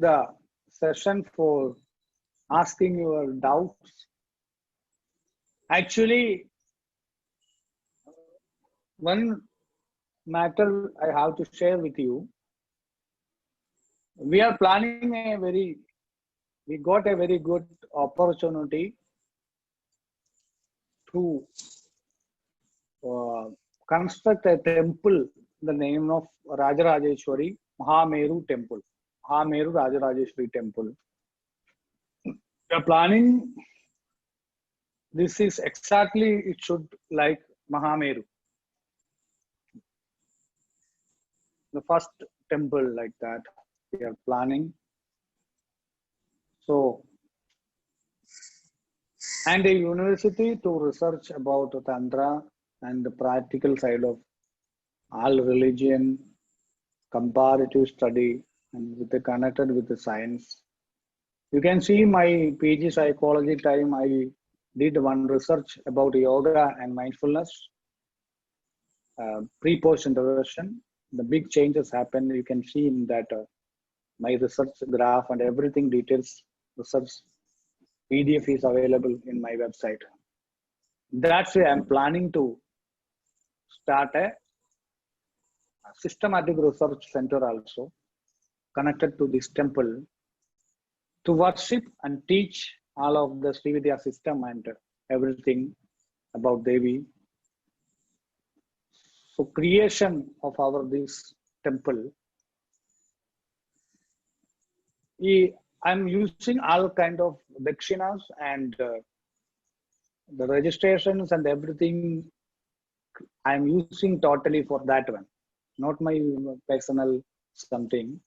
the session for asking your doubts. Actually, one matter I have to share with you. We are planning we got a very good opportunity to construct a temple in the name of Rajarajeshwari Mahameru Temple. Mahameru Rajarajeshwari Temple. We are planning, this is exactly, it should like Mahameru. The first temple like that we are planning. So, and a university to research about Tantra and the practical side of all religion, comparative study, and with the connected with the science. You can see my PG psychology time. I did one research about yoga and mindfulness, pre-post introduction. The big changes happen. You can see in that my research graph and everything details research PDF is available in my website. That's why I'm planning to start a systematic research center also connected to this temple to worship and teach all of the Srividya system and everything about Devi. So creation of our this temple, I'm using all kind of dakshinas and the registrations and everything. I'm using totally for that one, not my personal something.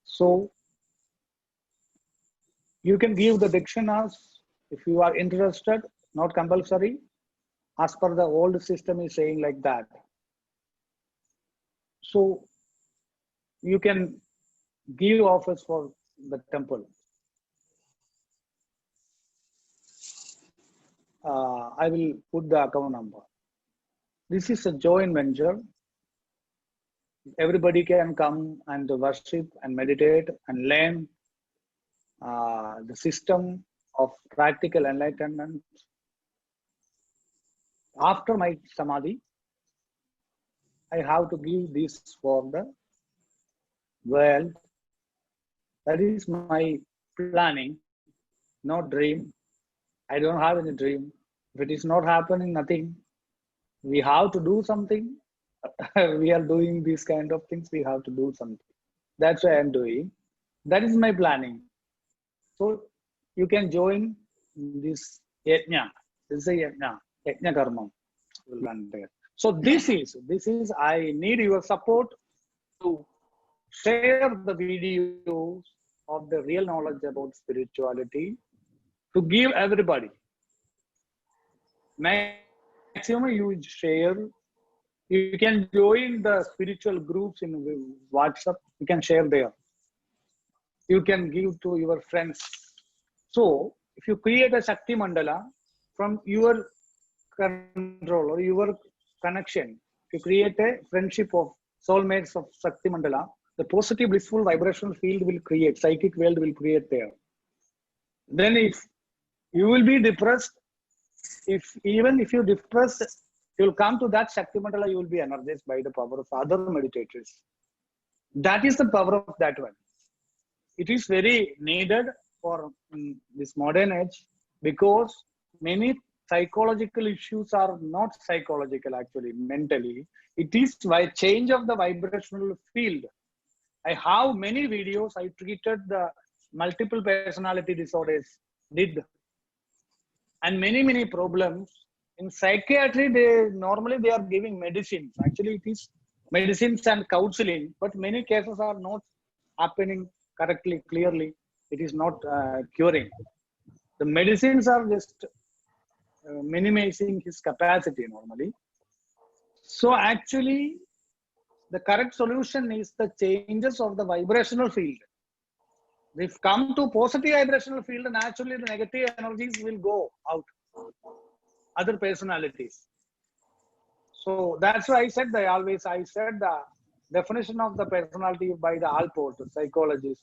So you can give the dakshinas if you are interested, not compulsory. As per the old system is saying like that. So you can give offers for the temple. I will put the account number. This is a joint venture. Everybody can come and worship and meditate and learn the system of practical enlightenment. After my samadhi, I have to give this for the world. That is my planning, not dream. I don't have any dream. If it is not happening, nothing. We have to do something. We are doing these kind of things. We have to do something. That's what I'm doing. That is my planning. So you can join this yajna. This is a yajna karma. So this is, I need your support to share the videos of the real knowledge about spirituality to give everybody. Maximum you share. You can join the spiritual groups in WhatsApp. You can share there. You can give to your friends. So if you create a Shakti Mandala from your control or your connection, if you create a friendship of soulmates of Shakti Mandala, the positive blissful vibrational field will create, psychic world will create there. Then if you will be depressed, even if you depressed, you will come to that Shakti Mandala, you will be energized by the power of other meditators. That is the power of that one. It is very needed for this modern age because many psychological issues are not psychological, actually, mentally. It is by change of the vibrational field. I have many videos. I treated the multiple personality disorders, and many problems. In psychiatry, normally they are giving medicines. Actually, it is medicines and counseling, but many cases are not happening correctly, clearly. It is not curing. The medicines are just minimizing his capacity normally. So actually, the correct solution is the changes of the vibrational field. If come to positive vibrational field, naturally the negative energies will go out. Other personalities. So that's why I said I said the definition of the personality by the Allport, psychologist.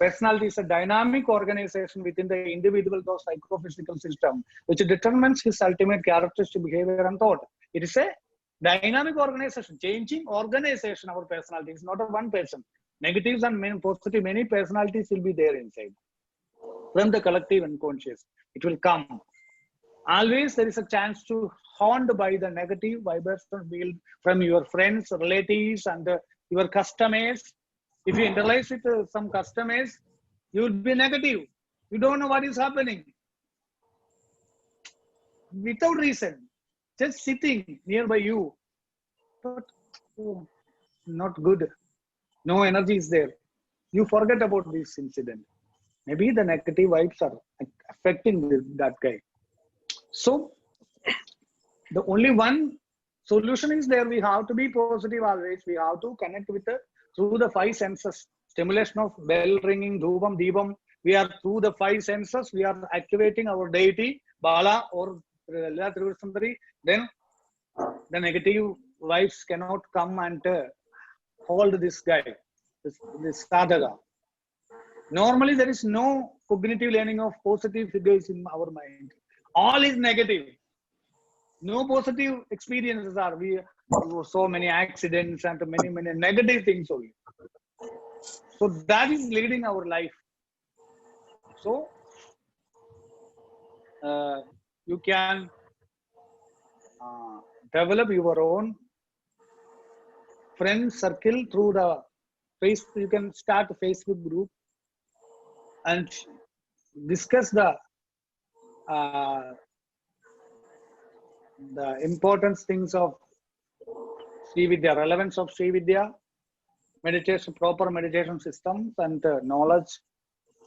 Personality is a dynamic organization within the individual or psychophysical system, which determines his ultimate characteristic behavior and thought. It is a dynamic organization, changing organization. Our personality is not a one person. Negatives and positive, many personalities will be there inside. From the collective unconscious, it will come. Always there is a chance to haunted by the negative vibration field from your friends, relatives, and your customers. If you interlace with some customers, you will be negative. You don't know what is happening. Without reason, just sitting nearby you. But oh, not good. No energy is there. You forget about this incident. Maybe the negative vibes are affecting that guy. So the only one solution is there. We have to be positive always. We have to connect with through the five senses. Stimulation of bell ringing, dhupam, deepam. We are through the five senses. We are activating our deity, Bala or Lila Trivandari. Then the negative vibes cannot come and hold this guy, this sadhaka. Normally, there is no cognitive learning of positive figures in our mind. All is negative. No positive experiences are. We so many accidents and many negative things only. So that is leading our life. So you can develop your own friend circle through the Facebook. You can start a Facebook group and discuss the important things of Sri Vidya, relevance of Sri Vidya, meditation, proper meditation systems and knowledge.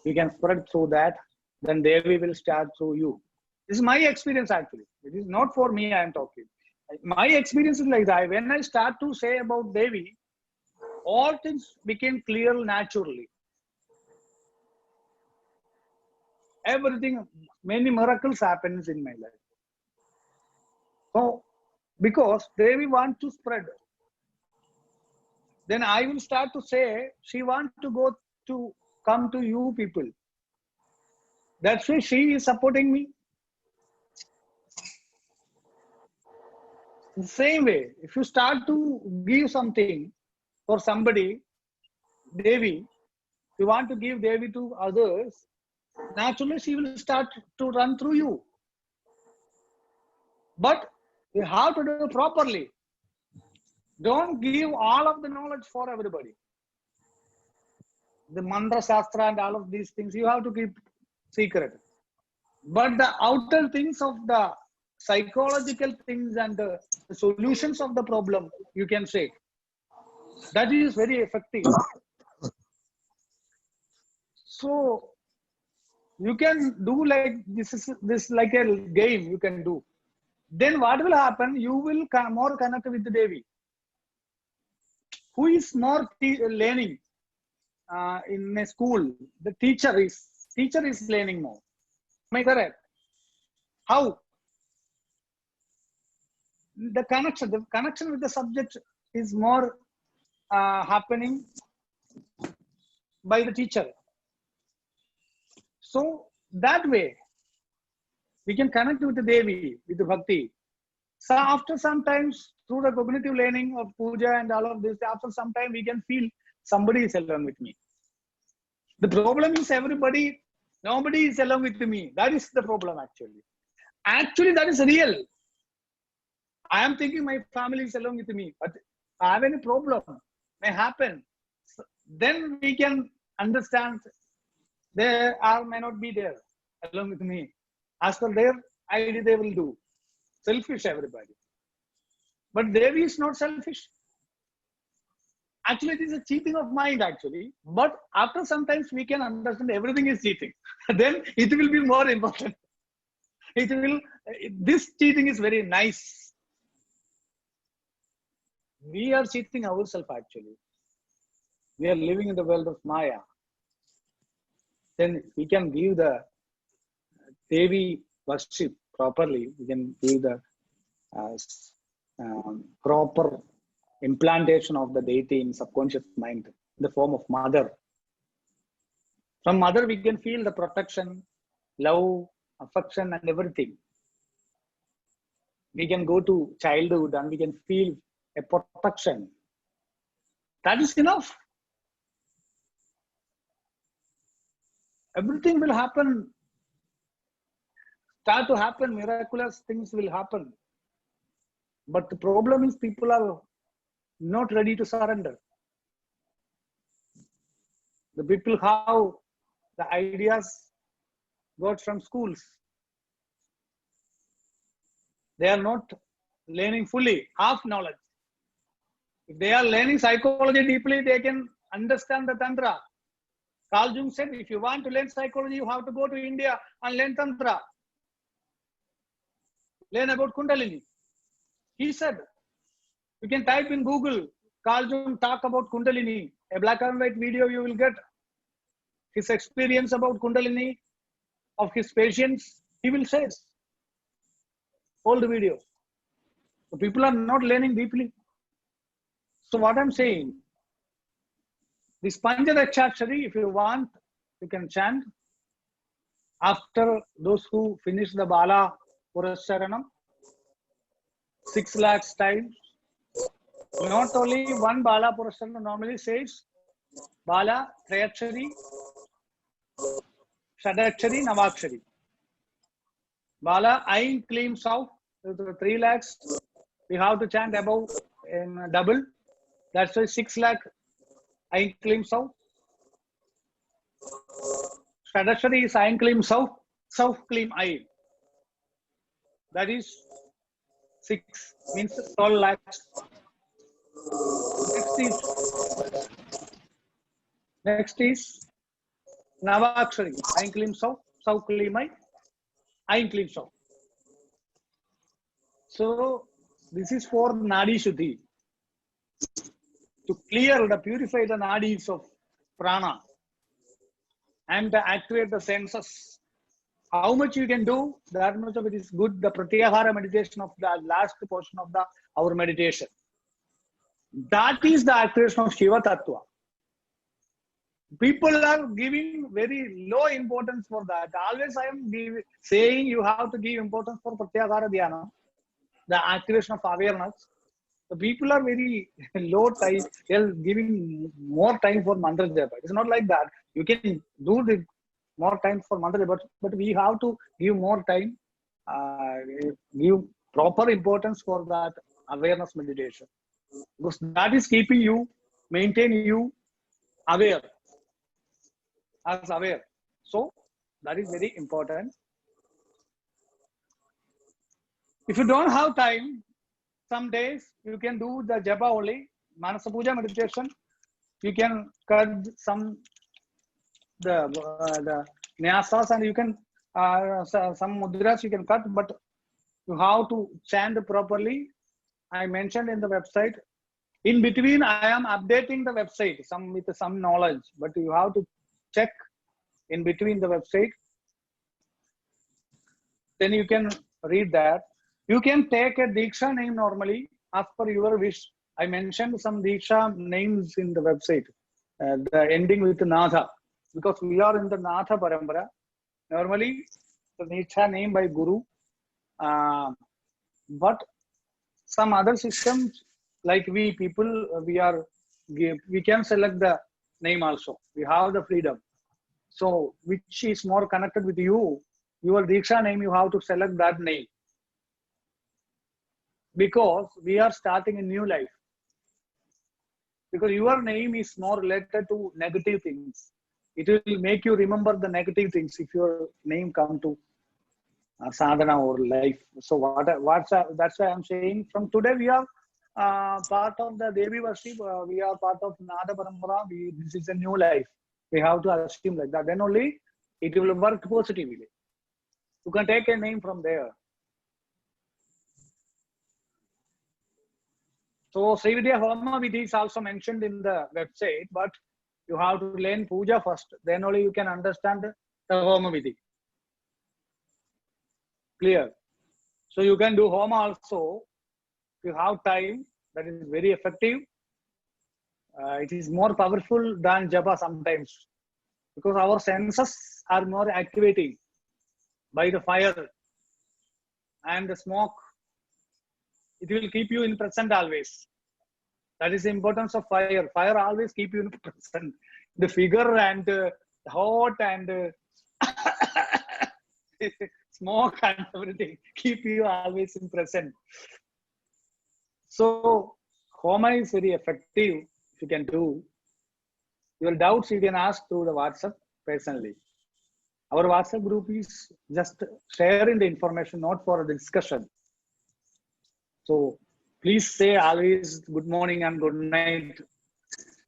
You can spread through that. Then Devi will start through you. This is my experience actually. It is not for me I am talking. My experience is like that. When I start to say about Devi, all things became clear naturally. Everything, many miracles happens in my life. So, because Devi wants to spread, then I will start to say, she wants to come to you people. That's why she is supporting me. The same way, if you start to give something for somebody, Devi, you want to give Devi to others, naturally she will start to run through you. But you have to do it properly. Don't give all of the knowledge for everybody. The mantra shastra and all of these things you have to keep secret. But the outer things of the psychological things and the solutions of the problem, you can say. That is very effective. So you can do like this like a game you can do. Then what will happen? You will more connect with the Devi. Who is more learning in a school? The teacher is learning more. Am I correct? How? The connection with the subject is more happening by the teacher. So that way, we can connect with the Devi, with the Bhakti. So after sometimes through the cognitive learning of puja and all of this, after some time we can feel somebody is along with me. The problem is nobody is along with me. That is the problem actually. Actually, that is real. I am thinking my family is along with me, but I have any problem may happen. So then we can understand they may not be there along with me. As per their idea, they will do. Selfish everybody. But Devi is not selfish. Actually, it is a cheating of mind actually. But after sometimes we can understand everything is cheating. Then it will be more important. This cheating is very nice. We are cheating ourselves actually. We are living in the world of Maya. Then we can give the Devi worship properly. We can give the proper implantation of the deity in subconscious mind in the form of mother. From mother, we can feel the protection, love, affection, and everything. We can go to childhood and we can feel a protection. That is enough. Everything will happen, start to happen, miraculous things will happen. But the problem is people are not ready to surrender. The people have the ideas got from schools. They are not learning fully, half knowledge. If they are learning psychology deeply, they can understand the Tantra. Carl Jung said, if you want to learn psychology, you have to go to India and learn Tantra. Learn about Kundalini. He said, you can type in Google, Carl Jung talk about Kundalini. A black and white video you will get. His experience about Kundalini, of his patients, he will say. All the video. So people are not learning deeply. So what I'm saying, this Panchadakshakshari, if you want, you can chant. After those who finish the Bala Purascharanam, 6 lakhs times. Not only one Bala Purascharanam normally says Bala, Trayakshari, Shadakshari, Navakshari. Bala, Ain, Kleem, South, 3 lakhs. We have to chant above in double. That's why 6 lakh Ain, Kleem, South. Shadakshari is Ain, Kleem, South. South, Kleem, Ain. That is 6, means 12 lakhs. Next is Navakshari. Ain, Kleem, South. South, Kleem, Ain. Ain, Kleem, South. So this is for Nadi Shuddhi. To clear, to purify the nadis of prana and to activate the senses. How much you can do, that much of it is good. The Pratyahara meditation of the last portion of our meditation. That is the activation of Shiva Tattva. People are giving very low importance for that. Always I am saying you have to give importance for Pratyahara Dhyana, the activation of awareness. The people are very low time. They are giving more time for mantra japa. It's not like that. You can do the more time for mantra japa, but we have to give more time, give proper importance for that awareness meditation, because that is keeping you, maintain you aware, as aware. So that is very important. If you don't have time, some days you can do the japa only, Manasa Puja meditation. You can cut some the nyasas and you can some mudras you can cut, but you have to chant properly. I mentioned in the website. In between, I am updating the website with some knowledge, but you have to check in between the website. Then you can read that. You can take a Diksha name normally as per your wish. I mentioned some Diksha names in the website, the ending with Natha, because we are in the Natha Parampara. Normally, the Diksha name by Guru, but some other systems, like we people, we can select the name also. We have the freedom. So, which is more connected with you, your Diksha name, you have to select that name. Because we are starting a new life. Because your name is more related to negative things. It will make you remember the negative things if your name come to sadhana or life. So that's why I'm saying from today we are part of the Devi worship. We are part of Nada Parampara. This is a new life. We have to assume like that. Then only it will work positively. You can take a name from there. So Srividya Homa Vidhi is also mentioned in the website, but you have to learn puja first. Then only you can understand the Homa Vidhi. Clear? So you can do Homa also. If you have time, that is very effective. It is more powerful than Japa sometimes. because our senses are more activating by the fire and the smoke. It will keep you in present always. That is the importance of fire. Fire always keep you in present. The figure and hot and smoke and everything keep you always in present. So Homa is very effective if you can do. Your doubts you can ask through the WhatsApp personally. Our WhatsApp group is just sharing the information, not for the discussion. So please say always good morning and good night,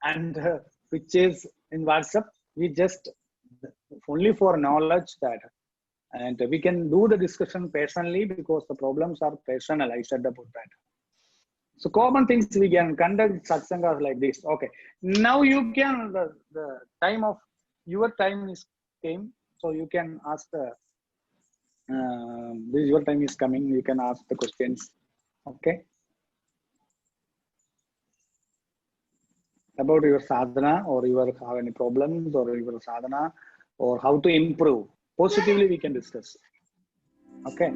and which is in WhatsApp. We just only for knowledge that, and we can do the discussion personally because the problems are personal. I said about that. So common things we can conduct satsangas like this. Okay, now you can the time of your time is came, so you can ask the this your time is coming. You can ask the questions. Okay, about your sadhana or you have any problems or your sadhana or how to improve. Positively we can discuss. Okay.